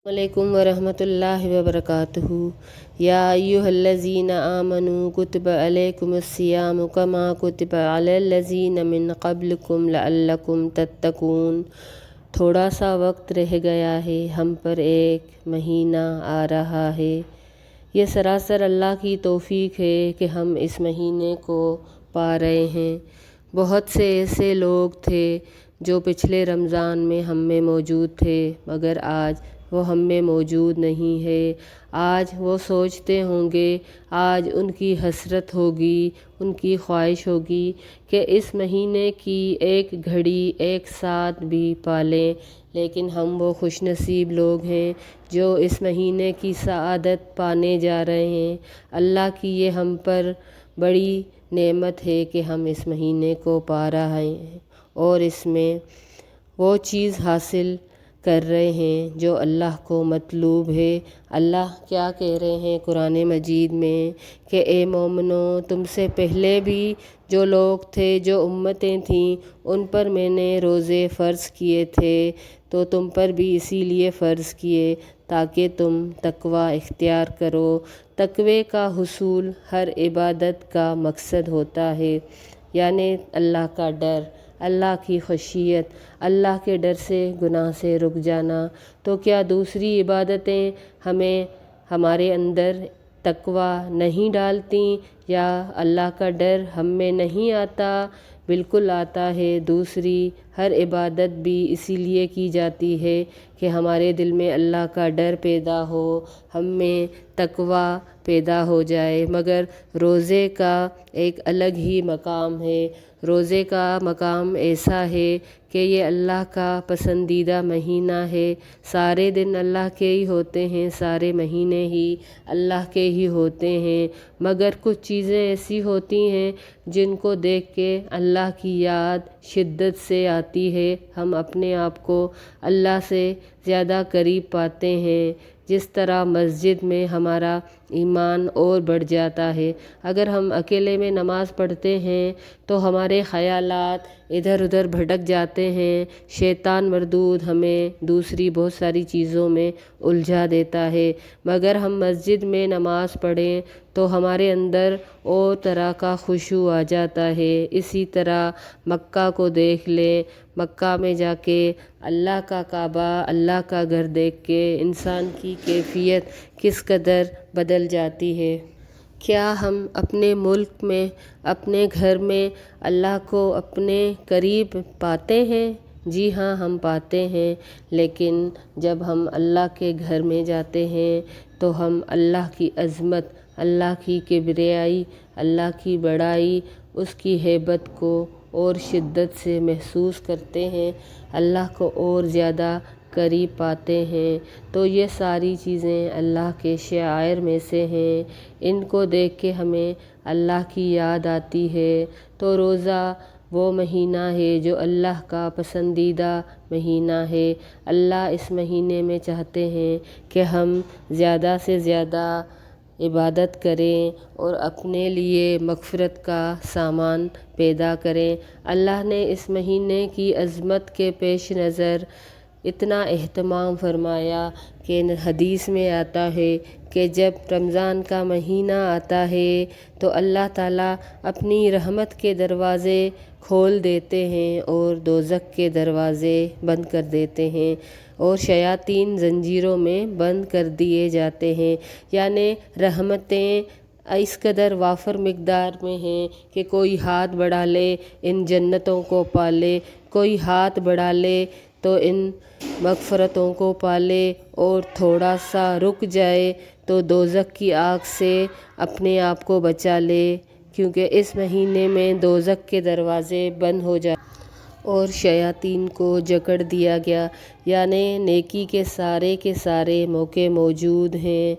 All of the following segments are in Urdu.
علیکم ورحمۃ اللہ وبرکاتہ یا ایھا الذین آمنوا کتب علیکم الصیام کما کتب علی الذین من قبلکم لعلکم تتقون۔ تھوڑا سا وقت رہ گیا ہے، ہم پر ایک مہینہ آ رہا ہے۔ یہ سراسر اللہ کی توفیق ہے کہ ہم اس مہینے کو پا رہے ہیں۔ بہت سے ایسے لوگ تھے جو پچھلے رمضان میں ہم میں موجود تھے، مگر آج وہ ہم میں موجود نہیں ہے۔ آج وہ سوچتے ہوں گے، آج ان کی حسرت ہوگی، ان کی خواہش ہوگی کہ اس مہینے کی ایک گھڑی ایک ساتھ بھی پا لیں، لیکن ہم وہ خوش نصیب لوگ ہیں جو اس مہینے کی سعادت پانے جا رہے ہیں۔ اللہ کی یہ ہم پر بڑی نعمت ہے کہ ہم اس مہینے کو پا رہے ہیں اور اس میں وہ چیز حاصل کر رہے ہیں جو اللہ کو مطلوب ہے۔ اللہ کیا کہہ رہے ہیں قرآن مجید میں کہ اے مومنو، تم سے پہلے بھی جو لوگ تھے، جو امتیں تھیں، ان پر میں نے روزے فرض کیے تھے، تو تم پر بھی اسی لیے فرض کیے تاکہ تم تقوی اختیار کرو۔ تقوی کا حصول ہر عبادت کا مقصد ہوتا ہے، یعنی اللہ کا ڈر، اللہ کی خشیت، اللہ کے ڈر سے گناہ سے رک جانا۔ تو کیا دوسری عبادتیں ہمیں ہمارے اندر تقوی نہیں ڈالتی یا اللہ کا ڈر ہم میں نہیں آتا؟ بالکل آتا ہے۔ دوسری ہر عبادت بھی اسی لیے کی جاتی ہے کہ ہمارے دل میں اللہ کا ڈر پیدا ہو، ہم میں تقوی پیدا ہو جائے، مگر روزے کا ایک الگ ہی مقام ہے۔ روزے کا مقام ایسا ہے کہ یہ اللہ کا پسندیدہ مہینہ ہے۔ سارے دن اللہ کے ہی ہوتے ہیں، سارے مہینے ہی اللہ کے ہی ہوتے ہیں، مگر کچھ چیزیں ایسی ہوتی ہیں جن کو دیکھ کے اللہ کی یاد شدت سے آتی ہے، ہم اپنے آپ کو اللہ سے زیادہ قریب پاتے ہیں۔ جس طرح مسجد میں ہمارا ایمان اور بڑھ جاتا ہے۔ اگر ہم اکیلے میں نماز پڑھتے ہیں تو ہمارے خیالات ادھر ادھر بھٹک جاتے ہیں، شیطان مردود ہمیں دوسری بہت ساری چیزوں میں الجھا دیتا ہے، مگر ہم مسجد میں نماز پڑھیں تو ہمارے اندر اور طرح کا خشوع آ جاتا ہے۔ اسی طرح مکہ کو دیکھ لیں، مکہ میں جا کے اللہ کا کعبہ، اللہ کا گھر دیکھ کے انسان کی کیفیت کس قدر بدل جاتی ہے۔ کیا ہم اپنے ملک میں، اپنے گھر میں اللہ کو اپنے قریب پاتے ہیں؟ جی ہاں، ہم پاتے ہیں، لیکن جب ہم اللہ کے گھر میں جاتے ہیں تو ہم اللہ کی عظمت، اللہ کی کبریائی، اللہ کی بڑائی، اس کی ہیبت کو اور شدت سے محسوس کرتے ہیں، اللہ کو اور زیادہ قریب پاتے ہیں۔ تو یہ ساری چیزیں اللہ کے شعائر میں سے ہیں، ان کو دیکھ کے ہمیں اللہ کی یاد آتی ہے۔ تو روزہ وہ مہینہ ہے جو اللہ کا پسندیدہ مہینہ ہے۔ اللہ اس مہینے میں چاہتے ہیں کہ ہم زیادہ سے زیادہ عبادت کریں اور اپنے لیے مغفرت کا سامان پیدا کریں۔ اللہ نے اس مہینے کی عظمت کے پیش نظر اتنا اہتمام فرمایا کہ حدیث میں آتا ہے کہ جب رمضان کا مہینہ آتا ہے تو اللہ تعالیٰ اپنی رحمت کے دروازے کھول دیتے ہیں اور دوزخ کے دروازے بند کر دیتے ہیں اور شیاطین زنجیروں میں بند کر دیے جاتے ہیں، یعنی رحمتیں اس قدر وافر مقدار میں ہیں کہ کوئی ہاتھ بڑھا لے ان جنتوں کو پا لے، کوئی ہاتھ بڑھا لے تو ان مغفرتوں کو پا لے، اور تھوڑا سا رک جائے تو دوزخ کی آگ سے اپنے آپ کو بچا لے، کیونکہ اس مہینے میں دوزخ کے دروازے بند ہو جاتے اور شیاطین کو جکڑ دیا گیا، یعنی نیکی کے سارے موقع موجود ہیں۔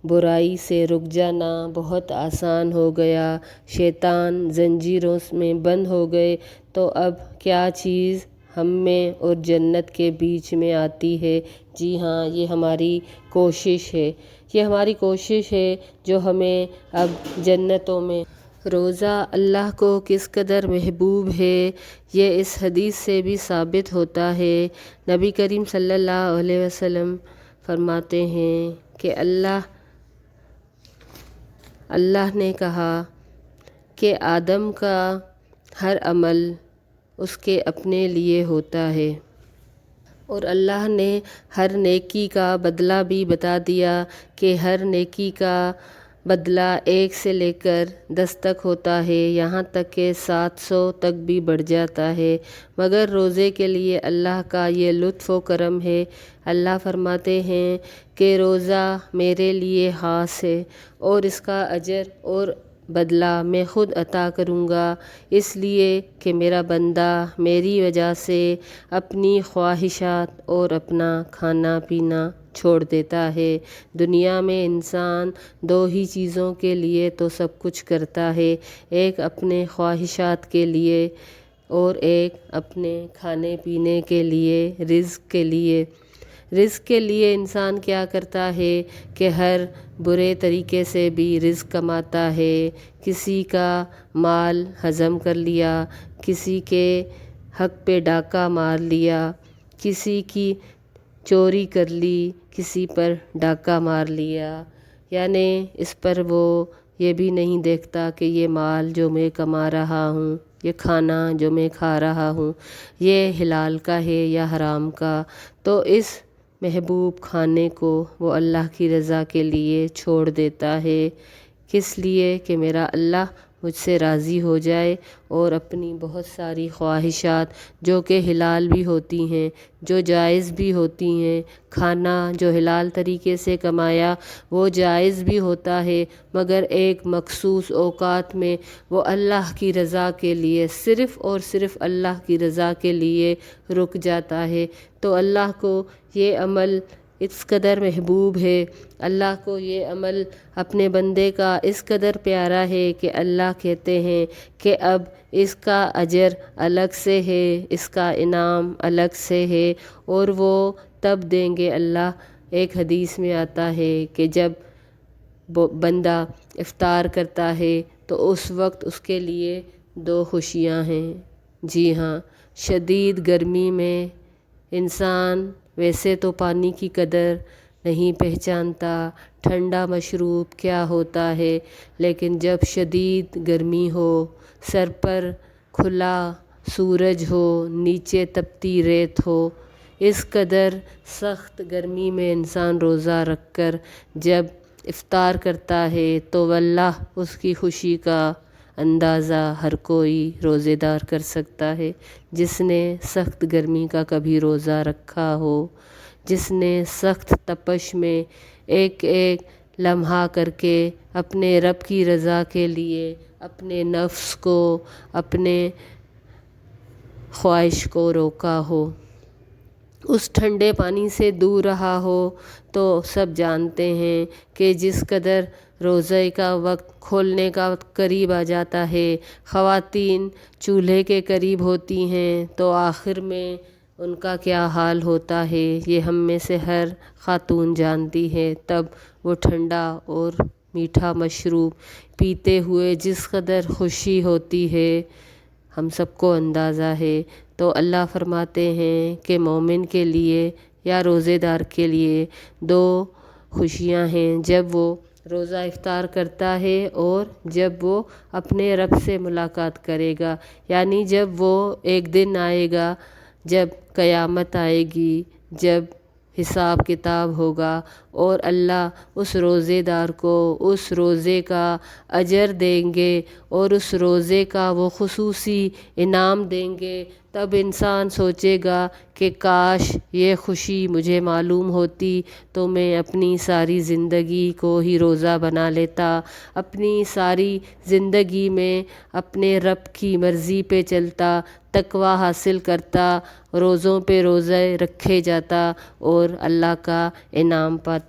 برائی سے رک جانا بہت آسان ہو گیا، شیطان زنجیروں میں بند ہو گئے، تو اب کیا چیز ہم میں اور جنت کے بیچ میں آتی ہے؟ جی ہاں، یہ ہماری کوشش ہے، یہ ہماری کوشش ہے جو ہمیں اب جنتوں میں۔ روزہ اللہ کو کس قدر محبوب ہے، یہ اس حدیث سے بھی ثابت ہوتا ہے۔ نبی کریم صلی اللہ علیہ وسلم فرماتے ہیں کہ اللہ نے کہا کہ آدم کا ہر عمل اس کے اپنے لیے ہوتا ہے، اور اللہ نے ہر نیکی کا بدلہ بھی بتا دیا کہ ہر نیکی کا بدلہ 1 سے لے کر 10 تک ہوتا ہے، یہاں تک کہ 700 تک بھی بڑھ جاتا ہے، مگر روزے کے لیے اللہ کا یہ لطف و کرم ہے۔ اللہ فرماتے ہیں کہ روزہ میرے لیے خاص ہے اور اس کا اجر اور بدلہ میں خود عطا کروں گا، اس لیے کہ میرا بندہ میری وجہ سے اپنی خواہشات اور اپنا کھانا پینا چھوڑ دیتا ہے۔ دنیا میں انسان 2 ہی چیزوں کے لیے تو سب کچھ کرتا ہے، ایک اپنے خواہشات کے لیے اور ایک اپنے کھانے پینے کے لیے، رزق کے لیے۔ رزق کے لیے انسان کیا کرتا ہے کہ ہر برے طریقے سے بھی رزق کماتا ہے، کسی کا مال ہضم کر لیا، کسی کے حق پہ ڈاکہ مار لیا، کسی کی چوری کر لی، کسی پر ڈاکہ مار لیا، یعنی اس پر وہ یہ بھی نہیں دیکھتا کہ یہ مال جو میں کما رہا ہوں، یہ کھانا جو میں کھا رہا ہوں، یہ حلال کا ہے یا حرام کا۔ تو اس محبوب کھانے کو وہ اللہ کی رضا کے لیے چھوڑ دیتا ہے، کس لیے کہ میرا اللہ مجھ سے راضی ہو جائے، اور اپنی بہت ساری خواہشات جو کہ حلال بھی ہوتی ہیں، جو جائز بھی ہوتی ہیں، کھانا جو حلال طریقے سے کمایا وہ جائز بھی ہوتا ہے، مگر ایک مخصوص اوقات میں وہ اللہ کی رضا کے لیے، صرف اور صرف اللہ کی رضا کے لیے رک جاتا ہے۔ تو اللہ کو یہ عمل اس قدر محبوب ہے، اللہ کو یہ عمل اپنے بندے کا اس قدر پیارا ہے کہ اللہ کہتے ہیں کہ اب اس کا اجر الگ سے ہے، اس کا انعام الگ سے ہے، اور وہ تب دیں گے اللہ۔ ایک حدیث میں آتا ہے کہ جب بندہ افطار کرتا ہے تو اس وقت اس کے لیے 2 خوشیاں ہیں۔ جی ہاں، شدید گرمی میں انسان ویسے تو پانی کی قدر نہیں پہچانتا، ٹھنڈا مشروب کیا ہوتا ہے، لیکن جب شدید گرمی ہو، سر پر کھلا سورج ہو، نیچے تپتی ریت ہو، اس قدر سخت گرمی میں انسان روزہ رکھ کر جب افطار کرتا ہے تو واللہ اس کی خوشی کا اندازہ ہر کوئی روزے دار کر سکتا ہے، جس نے سخت گرمی کا کبھی روزہ رکھا ہو، جس نے سخت تپش میں ایک ایک لمحہ کر کے اپنے رب کی رضا کے لیے اپنے نفس کو، اپنے خواہش کو روکا ہو، اس ٹھنڈے پانی سے دور رہا ہو، تو سب جانتے ہیں کہ جس قدر روزے کا وقت کھولنے کا وقت قریب آ جاتا ہے، خواتین چولہے کے قریب ہوتی ہیں تو آخر میں ان کا کیا حال ہوتا ہے یہ ہم میں سے ہر خاتون جانتی ہے۔ تب وہ ٹھنڈا اور میٹھا مشروب پیتے ہوئے جس قدر خوشی ہوتی ہے ہم سب کو اندازہ ہے۔ تو اللہ فرماتے ہیں کہ مومن کے لیے یا روزے دار کے لیے 2 خوشیاں ہیں، جب وہ روزہ افطار کرتا ہے اور جب وہ اپنے رب سے ملاقات کرے گا، یعنی جب وہ ایک دن آئے گا، جب قیامت آئے گی، جب حساب کتاب ہوگا اور اللہ اس روزے دار کو اس روزے کا اجر دیں گے اور اس روزے کا وہ خصوصی انعام دیں گے، تب انسان سوچے گا کہ کاش یہ خوشی مجھے معلوم ہوتی تو میں اپنی ساری زندگی کو ہی روزہ بنا لیتا، اپنی ساری زندگی میں اپنے رب کی مرضی پہ چلتا، تقوی حاصل کرتا، روزوں پہ روزے رکھے جاتا اور اللہ کا انعام پاتا۔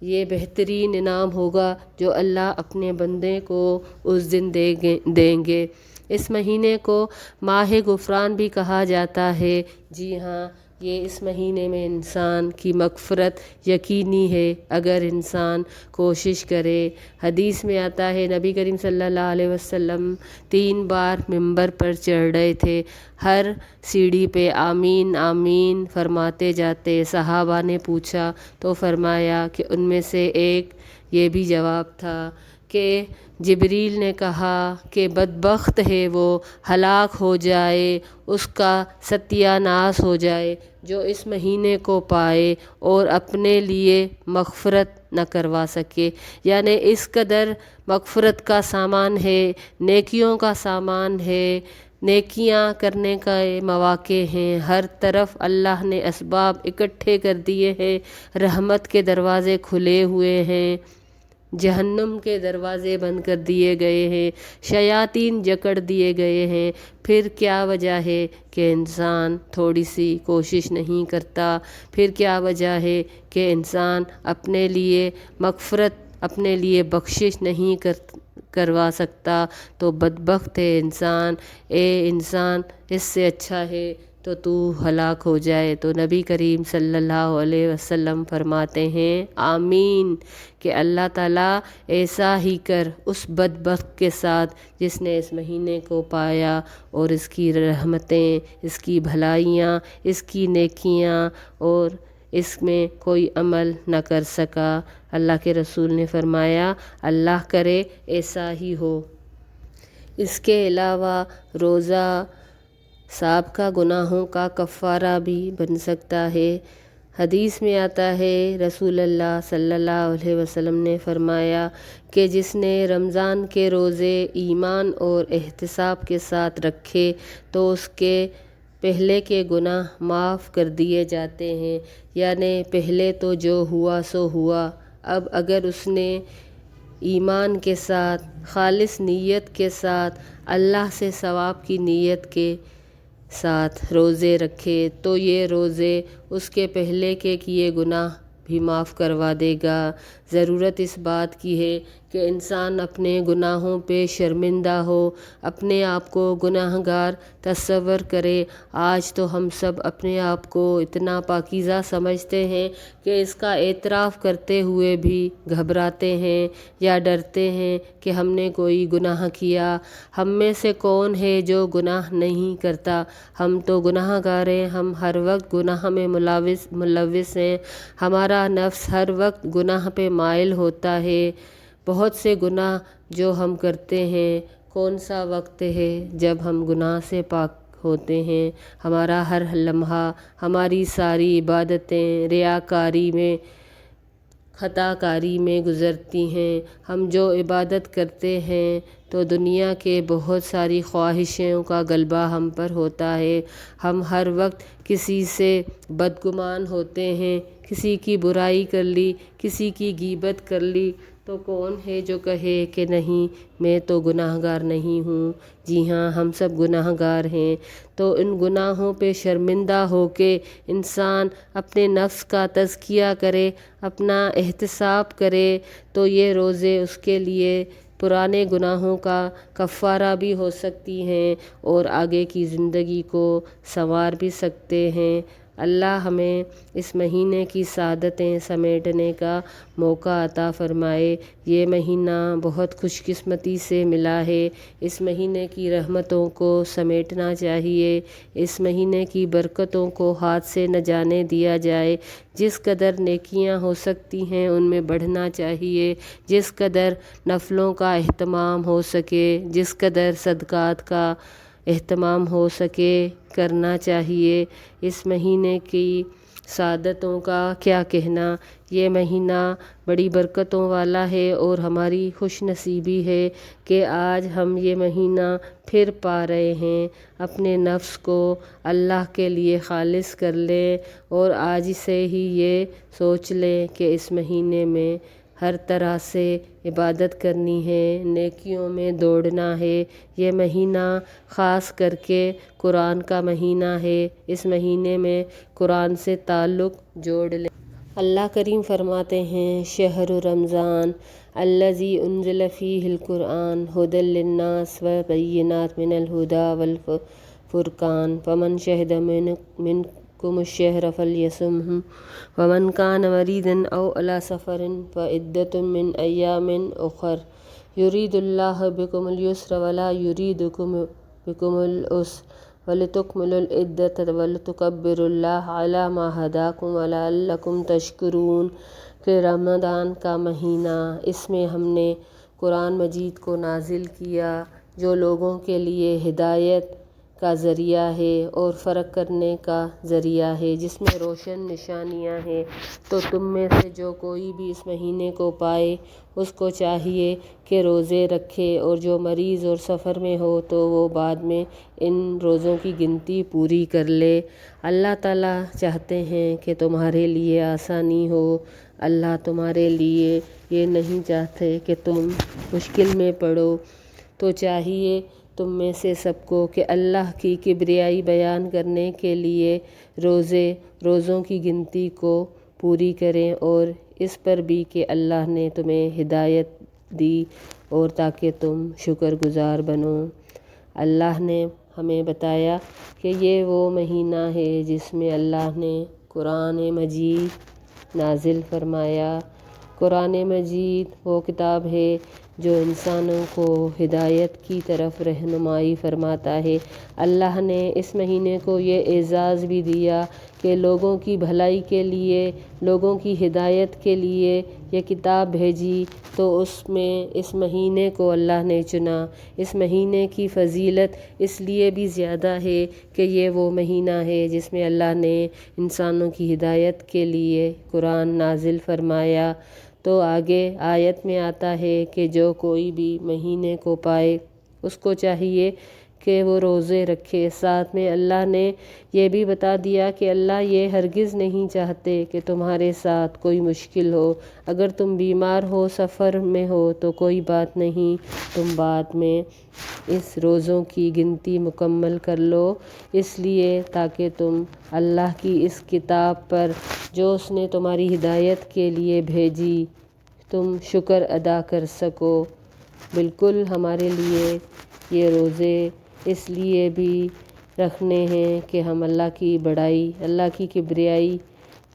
یہ بہترین انعام ہوگا جو اللہ اپنے بندے کو اس دن دیں گے۔ اس مہینے کو ماہ غفران بھی کہا جاتا ہے۔ جی ہاں، یہ اس مہینے میں انسان کی مغفرت یقینی ہے اگر انسان کوشش کرے۔ حدیث میں آتا ہے نبی کریم صلی اللہ علیہ وسلم 3 بار ممبر پر چڑھ رہے تھے، ہر سیڑھی پہ آمین آمین فرماتے جاتے۔ صحابہ نے پوچھا تو فرمایا کہ ان میں سے ایک یہ بھی جواب تھا کہ جبریل نے کہا کہ بدبخت ہے وہ، ہلاک ہو جائے، اس کا ستیہ ناش ہو جائے جو اس مہینے کو پائے اور اپنے لیے مغفرت نہ کروا سکے۔ یعنی اس قدر مغفرت کا سامان ہے، نیکیوں کا سامان ہے، نیکیاں کرنے کا مواقع ہیں، ہر طرف اللہ نے اسباب اکٹھے کر دیے ہیں، رحمت کے دروازے کھلے ہوئے ہیں، جہنم کے دروازے بند کر دیے گئے ہیں، شیاطین جکڑ دیے گئے ہیں۔ پھر کیا وجہ ہے کہ انسان تھوڑی سی کوشش نہیں کرتا؟ پھر کیا وجہ ہے کہ انسان اپنے لیے مغفرت، اپنے لیے بخشش نہیں کروا سکتا؟ تو بدبخت ہے انسان، اے انسان اس سے اچھا ہے تو ہلاک ہو جائے۔ تو نبی کریم صلی اللہ علیہ وسلم فرماتے ہیں آمین، کہ اللہ تعالیٰ ایسا ہی کر اس بدبخت کے ساتھ جس نے اس مہینے کو پایا اور اس کی رحمتیں، اس کی بھلائیاں، اس کی نیکیاں اور اس میں کوئی عمل نہ کر سکا۔ اللہ کے رسول نے فرمایا اللہ کرے ایسا ہی ہو۔ اس کے علاوہ روزہ سابقہ گناہوں کا کفارہ بھی بن سکتا ہے۔ حدیث میں آتا ہے رسول اللہ صلی اللہ علیہ وسلم نے فرمایا کہ جس نے رمضان کے روزے ایمان اور احتساب کے ساتھ رکھے تو اس کے پہلے کے گناہ معاف کر دیے جاتے ہیں۔ یعنی پہلے تو جو ہوا سو ہوا، اب اگر اس نے ایمان کے ساتھ، خالص نیت کے ساتھ، اللہ سے ثواب کی نیت کے ساتھ روزے رکھے تو یہ روزے اس کے پہلے کے کیے گناہ بھی معاف کروا دے گا۔ ضرورت اس بات کی ہے کہ انسان اپنے گناہوں پہ شرمندہ ہو، اپنے آپ کو گناہ گار تصور کرے۔ آج تو ہم سب اپنے آپ کو اتنا پاکیزہ سمجھتے ہیں کہ اس کا اعتراف کرتے ہوئے بھی گھبراتے ہیں یا ڈرتے ہیں کہ ہم نے کوئی گناہ کیا۔ ہم میں سے کون ہے جو گناہ نہیں کرتا؟ ہم تو گناہ گار ہیں، ہم ہر وقت گناہ میں ملوث ہیں، ہمارا نفس ہر وقت گناہ پہ مائل ہوتا ہے۔ بہت سے گناہ جو ہم کرتے ہیں، کون سا وقت ہے جب ہم گناہ سے پاک ہوتے ہیں؟ ہمارا ہر لمحہ، ہماری ساری عبادتیں ریاکاری میں، خطا کاری میں گزرتی ہیں۔ ہم جو عبادت کرتے ہیں تو دنیا کے بہت ساری خواہشوں کا غلبہ ہم پر ہوتا ہے۔ ہم ہر وقت کسی سے بدگمان ہوتے ہیں، کسی کی برائی کر لی، کسی کی غیبت کر لی تو کون ہے جو کہے کہ نہیں میں تو گناہ گار نہیں ہوں؟ جی ہاں، ہم سب گناہ گار ہیں۔ تو ان گناہوں پہ شرمندہ ہو کے انسان اپنے نفس کا تزکیہ کرے، اپنا احتساب کرے تو یہ روزے اس کے لیے پرانے گناہوں کا کفارہ بھی ہو سکتی ہیں اور آگے کی زندگی کو سنوار بھی سکتے ہیں۔ اللہ ہمیں اس مہینے کی سعادتیں سمیٹنے کا موقع عطا فرمائے۔ یہ مہینہ بہت خوش قسمتی سے ملا ہے، اس مہینے کی رحمتوں کو سمیٹنا چاہیے، اس مہینے کی برکتوں کو ہاتھ سے نہ جانے دیا جائے۔ جس قدر نیکیاں ہو سکتی ہیں ان میں بڑھنا چاہیے، جس قدر نفلوں کا اہتمام ہو سکے، جس قدر صدقات کا اہتمام ہو سکے کرنا چاہیے۔ اس مہینے کی سعادتوں کا کیا کہنا؟ یہ مہینہ بڑی برکتوں والا ہے اور ہماری خوش نصیبی ہے کہ آج ہم یہ مہینہ پھر پا رہے ہیں۔ اپنے نفس کو اللہ کے لیے خالص کر لیں اور آج سے ہی یہ سوچ لیں کہ اس مہینے میں ہر طرح سے عبادت کرنی ہے، نیکیوں میں دوڑنا ہے۔ یہ مہینہ خاص کر کے قرآن کا مہینہ ہے، اس مہینے میں قرآن سے تعلق جوڑ لیں۔ اللہ کریم فرماتے ہیں شہر رمضان الذی انزل فیہ القرآن ھدی للناس وبینات من الھدی والفرقان فمن شہد منكم الشهر فليصمه ومن كان مريضا أو على سفر فعدة من أيام أخر يريد الله بكم اليسر ولا يريد بكم العسر ولتكملوا العدة ولتكبروا الله على ما هداكم ولعلكم تشکرون۔ کہ رمضان کا مہینہ، اس میں ہم نے قرآن مجید کو نازل کیا جو لوگوں کے لیے ہدایت کا ذریعہ ہے اور فرق کرنے کا ذریعہ ہے، جس میں روشن نشانیاں ہیں۔ تو تم میں سے جو کوئی بھی اس مہینے کو پائے اس کو چاہیے کہ روزے رکھے، اور جو مریض اور سفر میں ہو تو وہ بعد میں ان روزوں کی گنتی پوری کر لے۔ اللہ تعالیٰ چاہتے ہیں کہ تمہارے لیے آسانی ہو، اللہ تمہارے لیے یہ نہیں چاہتے کہ تم مشکل میں پڑو۔ تو چاہیے تم میں سے سب کو کہ اللہ کی کبریائی بیان کرنے کے لیے روزوں کی گنتی کو پوری کریں، اور اس پر بھی کہ اللہ نے تمہیں ہدایت دی اور تاکہ تم شکر گزار بنو۔ اللہ نے ہمیں بتایا کہ یہ وہ مہینہ ہے جس میں اللہ نے قرآن مجید نازل فرمایا۔ قرآن مجید وہ کتاب ہے جو انسانوں کو ہدایت کی طرف رہنمائی فرماتا ہے۔ اللہ نے اس مہینے کو یہ اعزاز بھی دیا کہ لوگوں کی بھلائی کے لیے، لوگوں کی ہدایت کے لیے یہ کتاب بھیجی، تو اس میں اس مہینے کو اللہ نے چنا۔ اس مہینے کی فضیلت اس لیے بھی زیادہ ہے کہ یہ وہ مہینہ ہے جس میں اللہ نے انسانوں کی ہدایت کے لیے قرآن نازل فرمایا۔ تو آگے آیت میں آتا ہے کہ جو کوئی بھی مہینے کو پائے اس کو چاہیے کہ وہ روزے رکھے۔ ساتھ میں اللہ نے یہ بھی بتا دیا کہ اللہ یہ ہرگز نہیں چاہتے کہ تمہارے ساتھ کوئی مشکل ہو۔ اگر تم بیمار ہو، سفر میں ہو تو کوئی بات نہیں، تم بعد میں اس روزوں کی گنتی مکمل کر لو، اس لیے تاکہ تم اللہ کی اس کتاب پر جو اس نے تمہاری ہدایت کے لیے بھیجی تم شکر ادا کر سکو۔ بالکل ہمارے لیے یہ روزے اس لیے بھی رکھنے ہیں کہ ہم اللہ کی بڑائی، اللہ کی کبریائی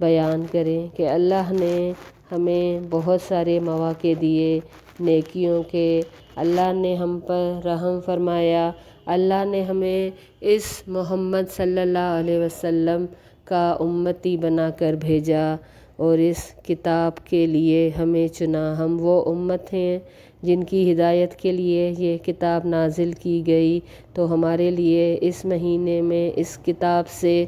بیان کریں کہ اللہ نے ہمیں بہت سارے مواقع دیے نیکیوں کے، اللہ نے ہم پر رحم فرمایا، اللہ نے ہمیں اس محمد صلی اللہ علیہ وسلم کا امتی بنا کر بھیجا اور اس کتاب کے لیے ہمیں چنا۔ ہم وہ امت ہیں جن کی ہدایت کے لیے یہ کتاب نازل کی گئی، تو ہمارے لیے اس مہینے میں اس کتاب سے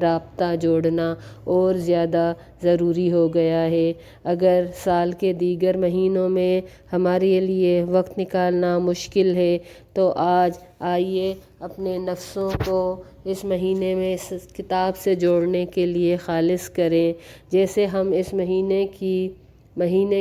رابطہ جوڑنا اور زیادہ ضروری ہو گیا ہے۔ اگر سال کے دیگر مہینوں میں ہمارے لیے وقت نکالنا مشکل ہے تو آج آئیے اپنے نفسوں کو اس مہینے میں اس کتاب سے جوڑنے کے لیے خالص کریں۔ جیسے ہم اس مہینے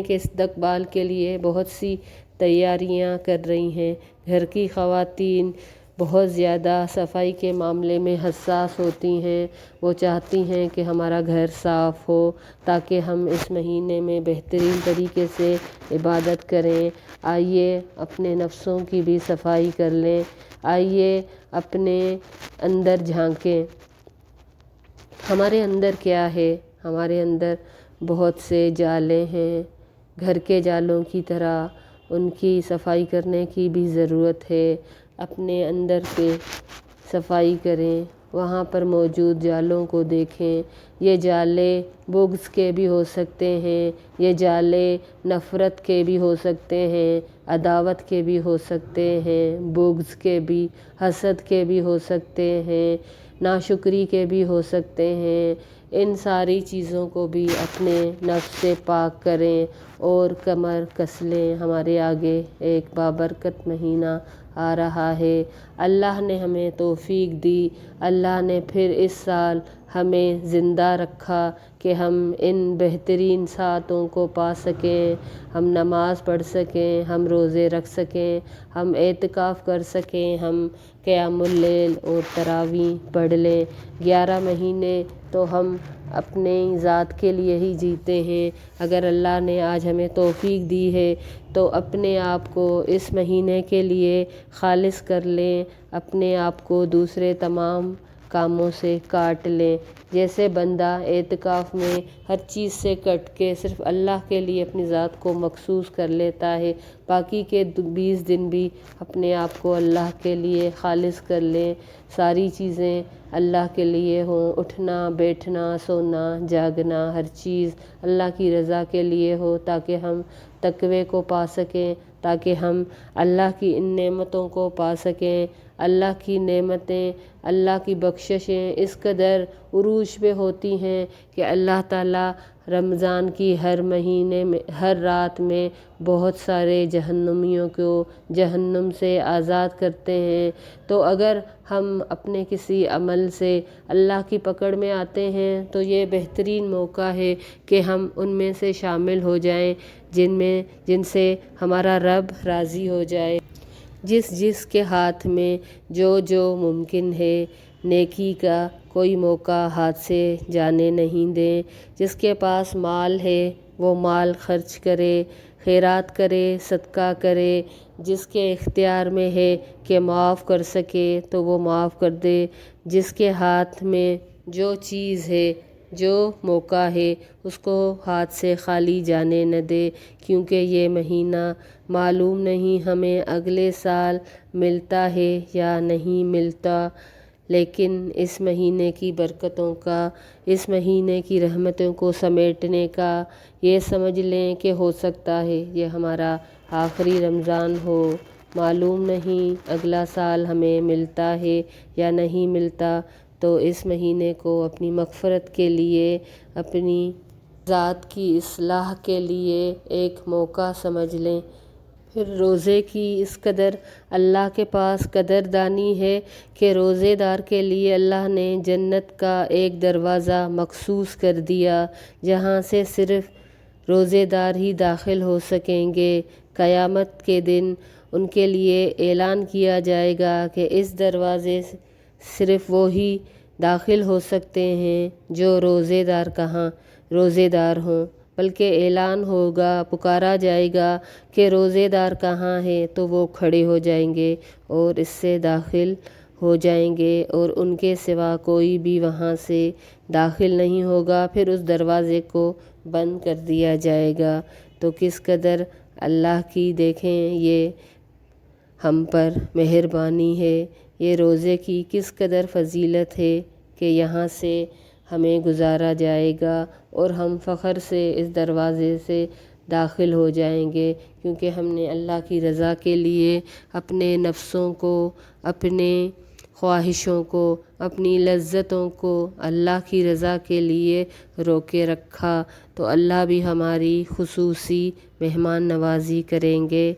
کے استقبال کے لیے بہت سی تیاریاں کر رہی ہیں۔ گھر کی خواتین بہت زیادہ صفائی کے معاملے میں حساس ہوتی ہیں، وہ چاہتی ہیں کہ ہمارا گھر صاف ہو تاکہ ہم اس مہینے میں بہترین طریقے سے عبادت کریں۔ آئیے اپنے نفسوں کی بھی صفائی کر لیں، آئیے اپنے اندر جھانکیں، ہمارے اندر کیا ہے۔ ہمارے اندر بہت سے جالے ہیں، گھر کے جالوں کی طرح، ان کی صفائی کرنے کی بھی ضرورت ہے۔ اپنے اندر کے صفائی کریں، وہاں پر موجود جالوں کو دیکھیں۔ یہ جالے بغض کے بھی ہو سکتے ہیں، یہ جالے نفرت کے بھی ہو سکتے ہیں، عداوت کے بھی ہو سکتے ہیں، بغض کے بھی، حسد کے بھی ہو سکتے ہیں، ناشکری کے بھی ہو سکتے ہیں۔ ان ساری چیزوں کو بھی اپنے نفس سے پاک کریں اور کمر کس لیں۔ ہمارے آگے ایک بابرکت مہینہ آ رہا ہے، اللہ نے ہمیں توفیق دی، اللہ نے پھر اس سال ہمیں زندہ رکھا کہ ہم ان بہترین ساعتوں کو پا سکیں، ہم نماز پڑھ سکیں، ہم روزے رکھ سکیں، ہم اعتکاف کر سکیں، ہم قیام اللیل اور تراویح پڑھ لیں۔ 11 مہینے تو ہم اپنے ذات کے لیے ہی جیتے ہیں۔ اگر اللہ نے آج ہمیں توفیق دی ہے تو اپنے آپ کو اس مہینے کے لیے خالص کر لیں، اپنے آپ کو دوسرے تمام کاموں سے کاٹ لیں۔ جیسے بندہ اعتکاف میں ہر چیز سے کٹ کے صرف اللہ کے لیے اپنی ذات کو مخصوص کر لیتا ہے، باقی کے 20 دن بھی اپنے آپ کو اللہ کے لیے خالص کر لیں، ساری چیزیں اللہ کے لیے ہوں، اٹھنا بیٹھنا سونا جاگنا ہر چیز اللہ کی رضا کے لیے ہو، تاکہ ہم تقوی کو پا سکیں، تاکہ ہم اللہ کی ان نعمتوں کو پا سکیں۔ اللہ کی نعمتیں، اللہ کی بخششیں اس قدر عروج پہ ہوتی ہیں کہ اللہ تعالیٰ رمضان کی ہر مہینے میں ہر رات میں بہت سارے جہنمیوں کو جہنم سے آزاد کرتے ہیں۔ تو اگر ہم اپنے کسی عمل سے اللہ کی پکڑ میں آتے ہیں تو یہ بہترین موقع ہے کہ ہم ان میں سے شامل ہو جائیں جن سے ہمارا رب راضی ہو جائے۔ جس کے ہاتھ میں جو ممکن ہے، نیکی کا کوئی موقع ہاتھ سے جانے نہیں دیں۔ جس کے پاس مال ہے وہ مال خرچ کرے، خیرات کرے، صدقہ کرے۔ جس کے اختیار میں ہے کہ معاف کر سکے تو وہ معاف کر دے۔ جس کے ہاتھ میں جو چیز ہے، جو موقع ہے، اس کو ہاتھ سے خالی جانے نہ دے، کیونکہ یہ مہینہ معلوم نہیں ہمیں اگلے سال ملتا ہے یا نہیں ملتا، لیکن اس مہینے کی برکتوں کا، اس مہینے کی رحمتوں کو سمیٹنے کا یہ سمجھ لیں کہ ہو سکتا ہے یہ ہمارا آخری رمضان ہو، معلوم نہیں اگلا سال ہمیں ملتا ہے یا نہیں ملتا۔ تو اس مہینے کو اپنی مغفرت کے لیے، اپنی ذات کی اصلاح کے لیے ایک موقع سمجھ لیں۔ پھر روزے کی اس قدر اللہ کے پاس قدردانی ہے کہ روزے دار کے لیے اللہ نے جنت کا ایک دروازہ مخصوص کر دیا، جہاں سے صرف روزے دار ہی داخل ہو سکیں گے۔ قیامت کے دن ان کے لیے اعلان کیا جائے گا کہ اس دروازے سے صرف وہی داخل ہو سکتے ہیں جو روزے دار ہوں، بلکہ اعلان ہوگا، پکارا جائے گا کہ روزے دار کہاں ہیں، تو وہ کھڑے ہو جائیں گے اور اس سے داخل ہو جائیں گے اور ان کے سوا کوئی بھی وہاں سے داخل نہیں ہوگا۔ پھر اس دروازے کو بند کر دیا جائے گا۔ تو کس قدر اللہ کی دیکھیں یہ ہم پر مہربانی ہے، یہ روزے کی کس قدر فضیلت ہے کہ یہاں سے ہمیں گزارا جائے گا اور ہم فخر سے اس دروازے سے داخل ہو جائیں گے، کیونکہ ہم نے اللہ کی رضا کے لیے اپنے نفسوں کو، اپنے خواہشوں کو، اپنی لذتوں کو اللہ کی رضا کے لیے روکے رکھا، تو اللہ بھی ہماری خصوصی مہمان نوازی کریں گے۔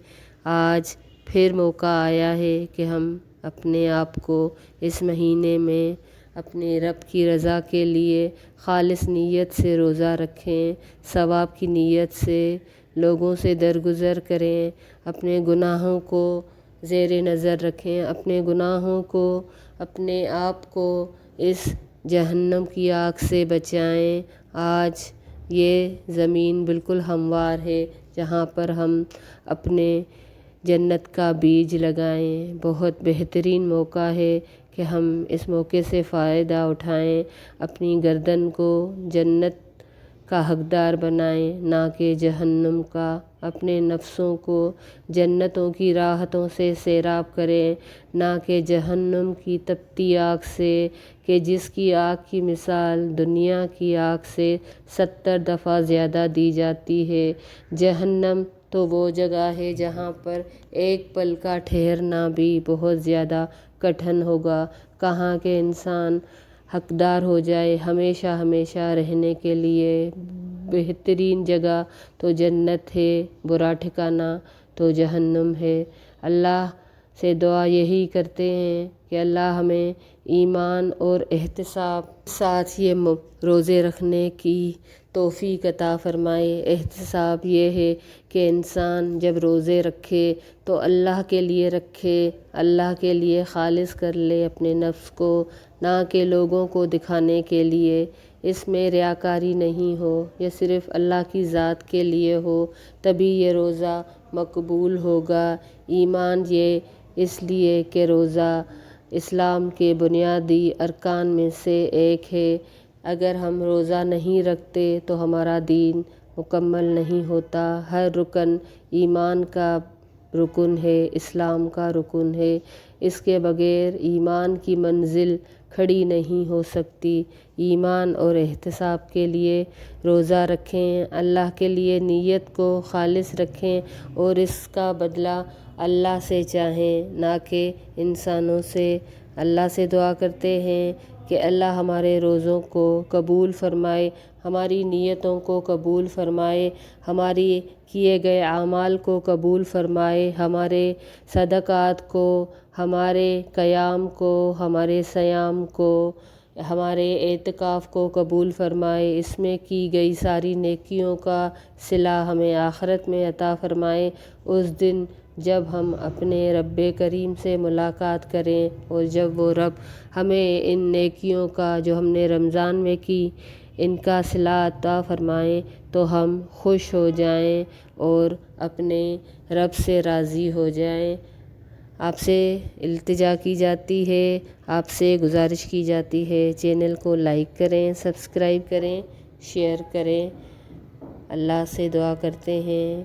آج پھر موقع آیا ہے کہ ہم اپنے آپ کو اس مہینے میں اپنے رب کی رضا کے لیے خالص نیت سے روزہ رکھیں، ثواب کی نیت سے لوگوں سے درگزر کریں، اپنے گناہوں کو زیر نظر رکھیں، اپنے گناہوں کو، اپنے آپ کو اس جہنم کی آگ سے بچائیں۔ آج یہ زمین بالکل ہموار ہے جہاں پر ہم اپنے جنت کا بیج لگائیں۔ بہت بہترین موقع ہے کہ ہم اس موقع سے فائدہ اٹھائیں، اپنی گردن کو جنت کا حقدار بنائیں نہ کہ جہنم کا، اپنے نفسوں کو جنتوں کی راحتوں سے سیراب کریں نہ کہ جہنم کی تپتی آگ سے، کہ جس کی آگ کی مثال دنیا کی آگ سے 70 دفعہ زیادہ دی جاتی ہے۔ جہنم تو وہ جگہ ہے جہاں پر ایک پل کا ٹھہرنا بھی بہت زیادہ کٹھن ہوگا، کہاں کہ انسان حقدار ہو جائے ہمیشہ ہمیشہ رہنے کے لیے۔ بہترین جگہ تو جنت ہے، برا ٹھکانہ تو جہنم ہے۔ اللہ سے دعا یہی کرتے ہیں کہ اللہ ہمیں ایمان اور احتساب ساتھ یہ روزے رکھنے کی توفیق عطا فرمائے۔ احتساب یہ ہے کہ انسان جب روزے رکھے تو اللہ کے لیے رکھے، اللہ کے لیے خالص کر لے اپنے نفس کو، نہ کہ لوگوں کو دکھانے کے لیے۔ اس میں ریاکاری نہیں ہو، یہ صرف اللہ کی ذات کے لیے ہو، تبھی یہ روزہ مقبول ہوگا۔ ایمان یہ اس لیے کہ روزہ اسلام کے بنیادی ارکان میں سے ایک ہے۔ اگر ہم روزہ نہیں رکھتے تو ہمارا دین مکمل نہیں ہوتا۔ ہر رکن ایمان کا رکن ہے، اسلام کا رکن ہے۔ اس کے بغیر ایمان کی منزل کھڑی نہیں ہو سکتی۔ ایمان اور احتساب کے لیے روزہ رکھیں، اللہ کے لیے نیت کو خالص رکھیں اور اس کا بدلہ اللہ سے چاہیں، نہ کہ انسانوں سے۔ اللہ سے دعا کرتے ہیں کہ اللہ ہمارے روزوں کو قبول فرمائے، ہماری نیتوں کو قبول فرمائے، ہماری کیے گئے اعمال کو قبول فرمائے، ہمارے صدقات کو، ہمارے قیام کو، ہمارے صیام کو، ہمارے اعتکاف کو قبول فرمائے۔ اس میں کی گئی ساری نیکیوں کا صلہ ہمیں آخرت میں عطا فرمائے، اس دن جب ہم اپنے رب کریم سے ملاقات کریں، اور جب وہ رب ہمیں ان نیکیوں کا جو ہم نے رمضان میں کی ان کا صلہ عطا فرمائیں تو ہم خوش ہو جائیں اور اپنے رب سے راضی ہو جائیں۔ آپ سے التجا کی جاتی ہے، آپ سے گزارش کی جاتی ہے، چینل کو لائک کریں، سبسکرائب کریں، شیئر کریں۔ اللہ سے دعا کرتے ہیں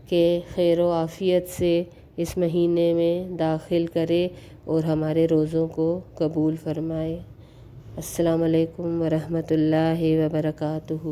کہ خیر و عافیت سے اس مہینے میں داخل کرے اور ہمارے روزوں کو قبول فرمائے۔ السلام علیکم ورحمۃ اللہ وبرکاتہ۔